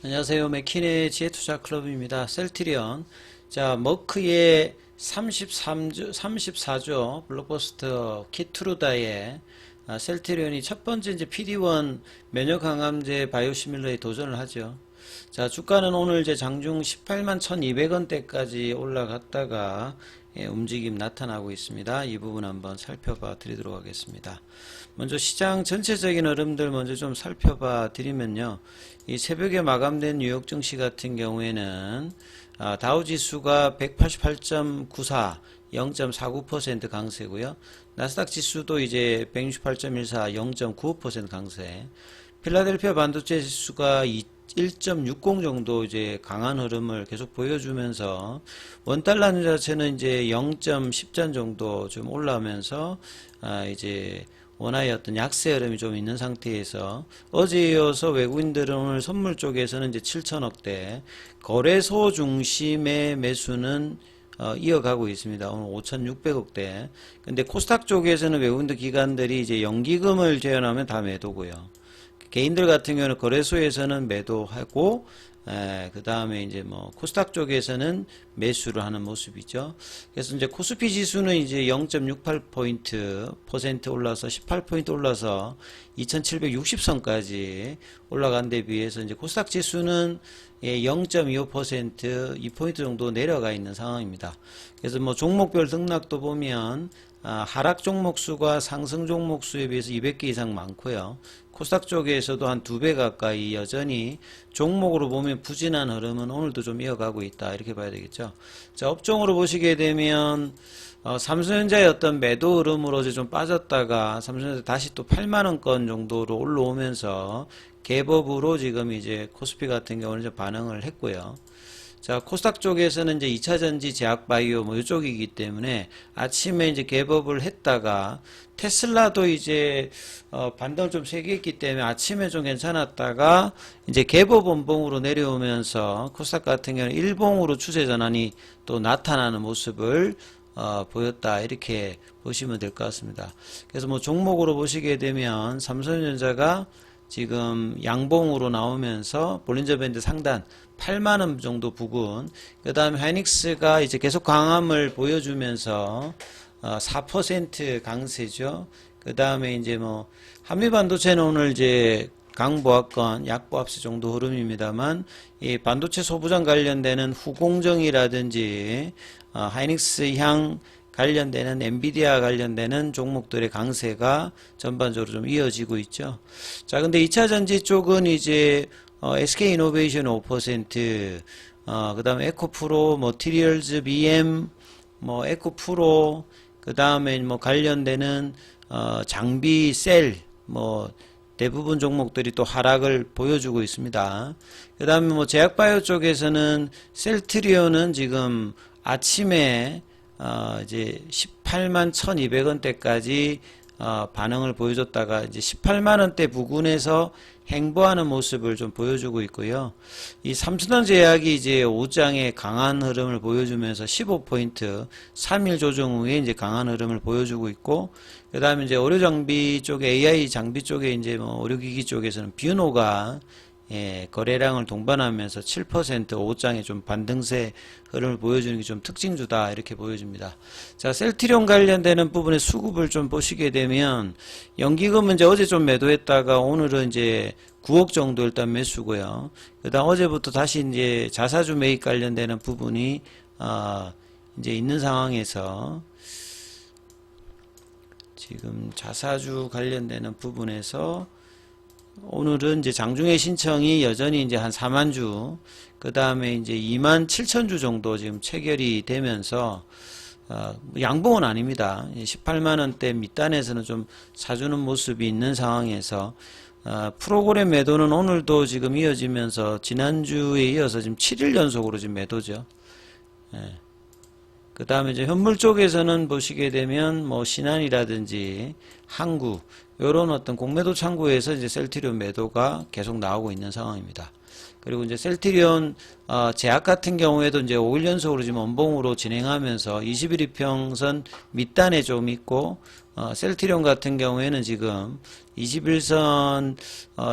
안녕하세요. 맥킨의 지혜투자클럽입니다. 셀트리온. 자, 머크의 34조 블록버스터 키트루다의 셀트리온이 첫 번째 이제 PD1 면역항암제 바이오시밀러에 도전을 하죠. 자, 주가는 오늘 이제 장중 18만 1200원대까지 올라갔다가 움직임 나타나고 있습니다. 이 부분 한번 살펴봐 드리도록 하겠습니다. 먼저 시장 전체적인 흐름들 먼저 좀 살펴봐 드리면요. 이 새벽에 마감된 뉴욕 증시 같은 경우에는 다우지수가 188.94 0.49% 강세고요. 나스닥 지수도 이제 168.14 0.95% 강세. 필라델피아 반도체 지수가 1.60 정도 이제 강한 흐름을 계속 보여주면서 원달러 자체는 이제 0.10전 정도 좀 올라오면서 이제 원화의 어떤 약세 흐름이 좀 있는 상태에서 어제에 이어서 외국인들은 오늘 선물 쪽에서는 이제 7천억대 거래소 중심의 매수는 이어가고 있습니다. 오늘 5,600억대. 근데 코스닥 쪽에서는 외국인들 기관들이 이제 연기금을 제외하면 다 매도고요. 개인들 같은 경우는 거래소에서는 매도하고 그 다음에 이제 뭐 코스닥 쪽에서는 매수를 하는 모습이죠. 그래서 이제 코스피 지수는 이제 0.68% 올라서 18포인트 올라서 2760선까지 올라간 데 비해서 이제 코스닥 지수는 0.25% 2포인트 정도 내려가 있는 상황입니다. 그래서 뭐 종목별 등락도 보면 하락 종목 수가 상승 종목 수에 비해서 200개 이상 많고요. 코스닥 쪽에서도 한 2배 가까이 여전히 종목으로 보면 부진한 흐름은 오늘도 좀 이어가고 있다 이렇게 봐야 되겠죠. 자, 업종으로 보시게 되면 삼성전자의 어떤 매도 흐름으로 이제 좀 빠졌다가 삼성전자 다시 또 8만원권 정도로 올라오면서 개법으로 지금 이제 코스피 같은 경우는 이제 반응을 했고요. 자, 코스닥 쪽에서는 이제 2차전지, 제약바이오 뭐 이쪽이기 때문에 아침에 이제 개법을 했다가 테슬라도 이제 반등을 좀 세게 했기 때문에 아침에 좀 괜찮았다가 이제 개법 원봉으로 내려오면서 코스닥 같은 경우는 일봉으로 추세 전환이 또 나타나는 모습을 보였다 이렇게 보시면 될 것 같습니다. 그래서 뭐 종목으로 보시게 되면 삼성전자가 지금 양봉으로 나오면서 볼린저 밴드 상단 8만원 정도 부근, 그 다음에 하이닉스가 이제 계속 강함을 보여주면서 4% 강세죠. 그 다음에 이제 뭐 한미반도체는 오늘 이제 강보합권 약보합세 정도 흐름입니다만 이 반도체 소부장 관련되는 후공정이라든지 하이닉스 향 관련되는 엔비디아 관련되는 종목들의 강세가 전반적으로 좀 이어지고 있죠. 자, 근데 2차전지 쪽은 이제 SK이노베이션 5%, 그 다음에 에코프로, 머티리얼즈, BM, 뭐 에코프로, 그 다음에 뭐 관련되는 장비, 셀, 뭐 대부분 종목들이 또 하락을 보여주고 있습니다. 그 다음에 뭐 제약바이오 쪽에서는 셀트리온은 지금 아침에 이제 18만 1200원대까지 반응을 보여줬다가 이제 18만원대 부근에서 행보하는 모습을 좀 보여주고 있고요. 이 삼성전자제약이 이제 5장의 강한 흐름을 보여주면서 15포인트 3일 조정 후에 이제 강한 흐름을 보여주고 있고, 그 다음에 이제 의료장비 쪽에 AI 장비 쪽에 이제 뭐 의료기기 쪽에서는 뷰노가 거래량을 동반하면서 7% 5장의 좀 반등세 흐름을 보여주는 게 좀 특징주다 이렇게 보여집니다. 자, 셀트리온 관련되는 부분의 수급을 좀 보시게 되면 연기금은 이제 어제 좀 매도했다가 오늘은 이제 9억 정도 일단 매수고요. 그다음 어제부터 다시 이제 자사주 매입 관련되는 부분이 이제 있는 상황에서 지금 자사주 관련되는 부분에서 오늘은 이제 장중에 신청이 여전히 이제 한 4만 주, 그 다음에 이제 2만 7천 주 정도 지금 체결이 되면서, 양봉은 아닙니다. 18만 원대 밑단에서는 좀 사주는 모습이 있는 상황에서, 프로그램 매도는 오늘도 지금 이어지면서 지난주에 이어서 지금 7일 연속으로 지금 매도죠. 예. 그 다음에 이제 현물 쪽에서는 보시게 되면 뭐 신한이라든지 항구 요런 어떤 공매도 창구에서 이제 셀트리온 매도가 계속 나오고 있는 상황입니다. 그리고 이제 셀트리온 제약 같은 경우에도 이제 5일 연속으로 지금 원봉으로 진행하면서 21 이평선 밑단에 좀 있고 셀트리온 같은 경우에는 지금 21선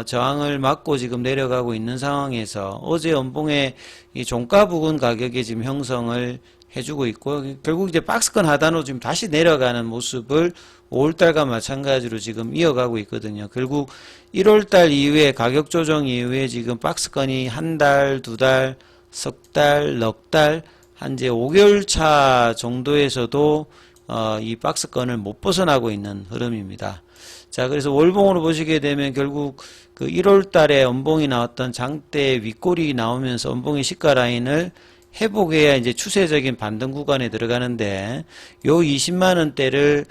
저항을 맞고 지금 내려가고 있는 상황에서 어제 원봉의 이 종가 부근 가격에 지금 형성을 해주고 있고 결국 이제 박스권 하단으로 지금 다시 내려가는 모습을 5월달과 마찬가지로 지금 이어가고 있거든요. 결국 1월달 이후에 가격 조정 이후에 지금 박스권이 한 달, 두 달, 석 달, 넉 달, 한 이제 5개월 차 정도에서도 이 박스권을 못 벗어나고 있는 흐름입니다. 자, 그래서 월봉으로 보시게 되면 결국 그 1월달에 원봉이 나왔던 장대 윗골이 나오면서 원봉의 시가 라인을 회복해야 이제 추세적인 반등 구간에 들어가는데 요 20만 원대를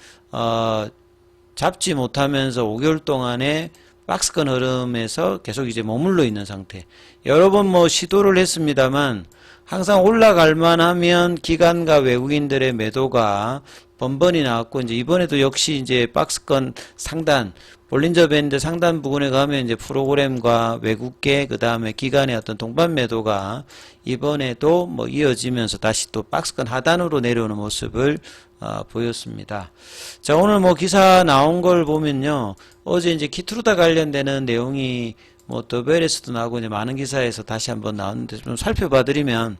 잡지 못하면서 5개월 동안에 박스권 흐름에서 계속 이제 머물러 있는 상태. 여러 번 뭐 시도를 했습니다만 항상 올라갈 만하면 기관과 외국인들의 매도가 번번이 나왔고 이제 이번에도 역시 이제 박스권 상단 볼린저 밴드 상단 부근에 가면 이제 프로그램과 외국계 그 다음에 기관의 어떤 동반 매도가 이번에도 뭐 이어지면서 다시 또 박스권 하단으로 내려오는 모습을 보였습니다. 자, 오늘 뭐 기사 나온 걸 보면요, 어제 이제 키트루다 관련되는 내용이 뭐 더벨에서도 나오고 이제 많은 기사에서 다시 한번 나왔는데 좀 살펴봐드리면,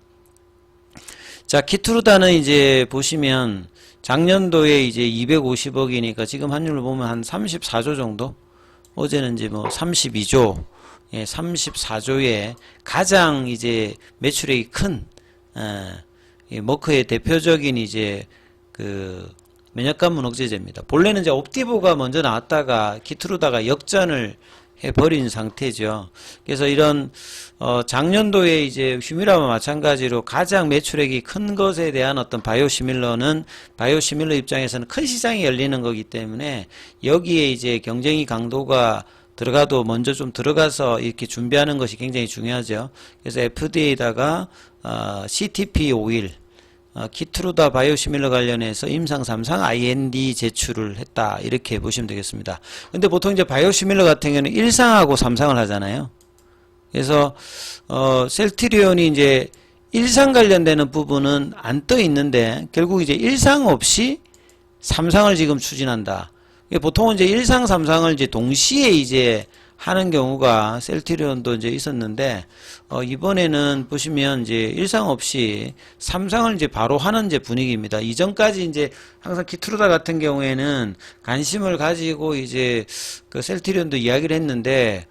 자, 키트루다는 이제 보시면 작년도에 이제 250억이니까 지금 환율로 보면 한 34조 정도? 어제는 이제 뭐 32조, 예, 34조의 가장 이제 매출액이 큰, 머크의 대표적인 이제 그 면역관문 억제제입니다. 본래는 이제 옵티보가 먼저 나왔다가 키트루다가 역전을 해버린 상태죠. 그래서 이런 작년도에 이제 휴미라와 마찬가지로 가장 매출액이 큰 것에 대한 어떤 바이오시밀러는 바이오시밀러 입장에서는 큰 시장이 열리는 거기 때문에 여기에 이제 경쟁이 강도가 들어가도 먼저 좀 들어가서 이렇게 준비하는 것이 굉장히 중요하죠. 그래서 FDA에다가 CTP5일 키트루다 바이오시밀러 관련해서 임상 3상 IND 제출을 했다, 이렇게 보시면 되겠습니다. 근데 보통 이제 바이오시밀러 같은 경우는 1상하고 3상을 하잖아요. 그래서 셀트리온이 이제 1상 관련되는 부분은 안 떠 있는데 결국 이제 1상 없이 3상을 지금 추진한다. 보통은 이제 1상, 3상을 이제 동시에 이제 하는 경우가 셀트리온도 이제 있었는데, 이번에는 보시면 이제 1상 없이 3상을 이제 바로 하는 이제 분위기입니다. 이전까지 이제 항상 키트루다 같은 경우에는 관심을 가지고 이제 그 셀트리온도 이야기를 했는데,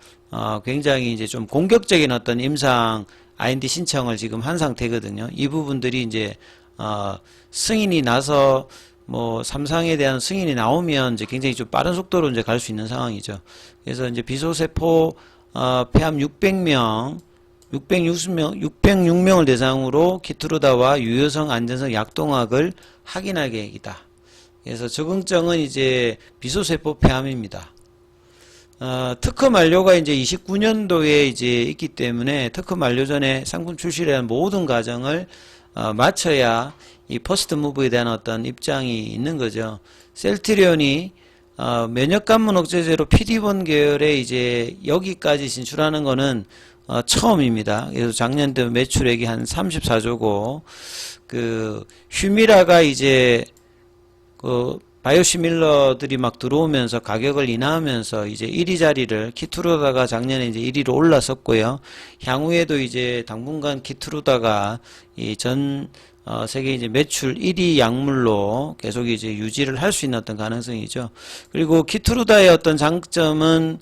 굉장히 이제 좀 공격적인 어떤 임상 IND 신청을 지금 한 상태거든요. 이 부분들이 이제, 승인이 나서 뭐 삼상에 대한 승인이 나오면 이제 굉장히 좀 빠른 속도로 이제 갈 수 있는 상황이죠. 그래서 이제 비소세포 폐암 600명, 606명을 대상으로 키트루다와 유효성, 안전성, 약동학을 확인할 계획이다. 그래서 적응증은 이제 비소세포 폐암입니다. 특허 만료가 이제 29년도에 이제 있기 때문에 특허 만료 전에 상품 출시에 대한 모든 과정을 마쳐야 이 퍼스트 무브에 대한 어떤 입장이 있는 거죠. 셀트리온이 면역관문 억제제로 PD-1 계열에 이제 여기까지 진출하는 거는 처음입니다. 그래서 작년도 매출액이 한 34조고, 그 휴미라가 이제 그 바이오시밀러들이 막 들어오면서 가격을 인하하면서 이제 1위 자리를 키트루다가 작년에 이제 1위로 올라섰고요. 향후에도 이제 당분간 키트루다가 이 전 세계 이제 매출 1위 약물로 계속 이제 유지를 할 수 있는 어떤 가능성이죠. 그리고 키트루다의 어떤 장점은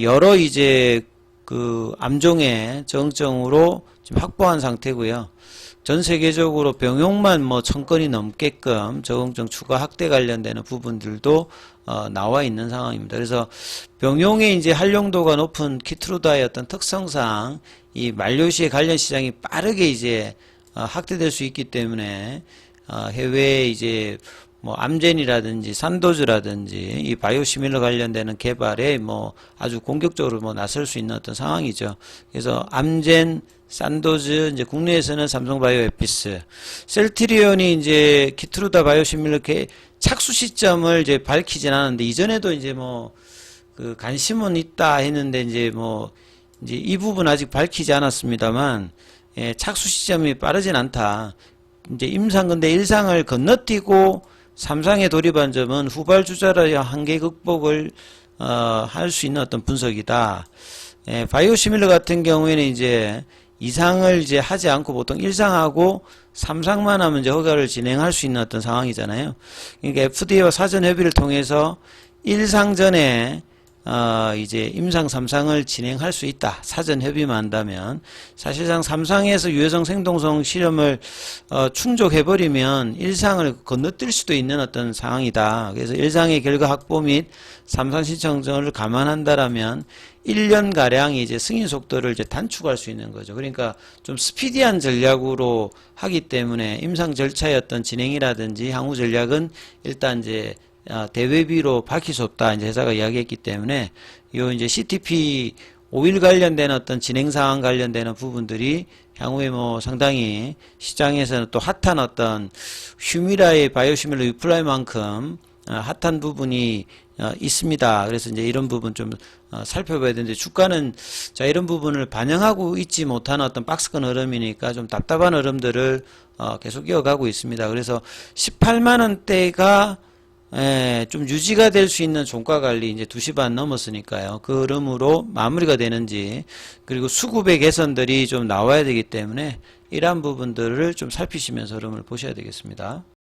여러 이제 그 암종의 적응증으로 지금 확보한 상태고요. 전 세계적으로 병용만 뭐 1000건이 넘게끔 적응증 추가 확대 관련되는 부분들도 나와 있는 상황입니다. 그래서 병용의 이제 활용도가 높은 키트루다의 어떤 특성상 이 만료 시에 관련 시장이 빠르게 이제 확대될 수 있기 때문에 해외에 이제 뭐 암젠이라든지 산도즈라든지 이 바이오시밀러 관련되는 개발에 뭐 아주 공격적으로 뭐 나설 수 있는 어떤 상황이죠. 그래서 암젠, 산도즈, 이제 국내에서는 삼성바이오에피스, 셀트리온이 이제 키트루다 바이오시밀러 착수 시점을 이제 밝히진 않았는데 이전에도 이제 뭐 그 관심은 있다 했는데 이제 뭐 이제 이 부분 아직 밝히지 않았습니다만, 예, 착수 시점이 빠르진 않다. 이제 임상 근데 1상을 건너뛰고 3상에 돌입한 점은 후발주자의 한계 극복을 할 수 있는 어떤 분석이다. 예, 바이오시밀러 같은 경우에는 이제 2상을 이제 하지 않고 보통 1상하고 3상만 하면 이제 허가를 진행할 수 있는 어떤 상황이잖아요. 그러니까 FDA와 사전 협의를 통해서 1상 전에 이제 임상 3상을 진행할 수 있다. 사전 협의만 한다면. 사실상 3상에서 유해성 생동성 실험을 충족해버리면 1상을 건너뛸 수도 있는 어떤 상황이다. 그래서 1상의 결과 확보 및 3상 신청을 감안한다라면 1년가량 이제 승인 속도를 이제 단축할 수 있는 거죠. 그러니까 좀 스피디한 전략으로 하기 때문에 임상 절차의 어떤 진행이라든지 향후 전략은 일단 이제 대외비로 밝힐 수 없다. 이제 회사가 이야기했기 때문에 요 이제 CTP 5일 관련된 어떤 진행 상황 관련되는 부분들이 향후에 뭐 상당히 시장에서는 또 핫한 어떤 휴미라의 바이오시밀러 유플라이만큼 핫한 부분이 있습니다. 그래서 이제 이런 부분 좀 살펴봐야 되는데 주가는 자 이런 부분을 반영하고 있지 못한 어떤 박스권 흐름이니까 좀 답답한 흐름들을 계속 이어가고 있습니다. 그래서 18만 원대가 좀 유지가 될 수 있는 종가 관리 이제 2시 반 넘었으니까요. 그 흐름으로 마무리가 되는지 그리고 수급의 개선들이 좀 나와야 되기 때문에 이러한 부분들을 좀 살피시면서 흐름을 보셔야 되겠습니다.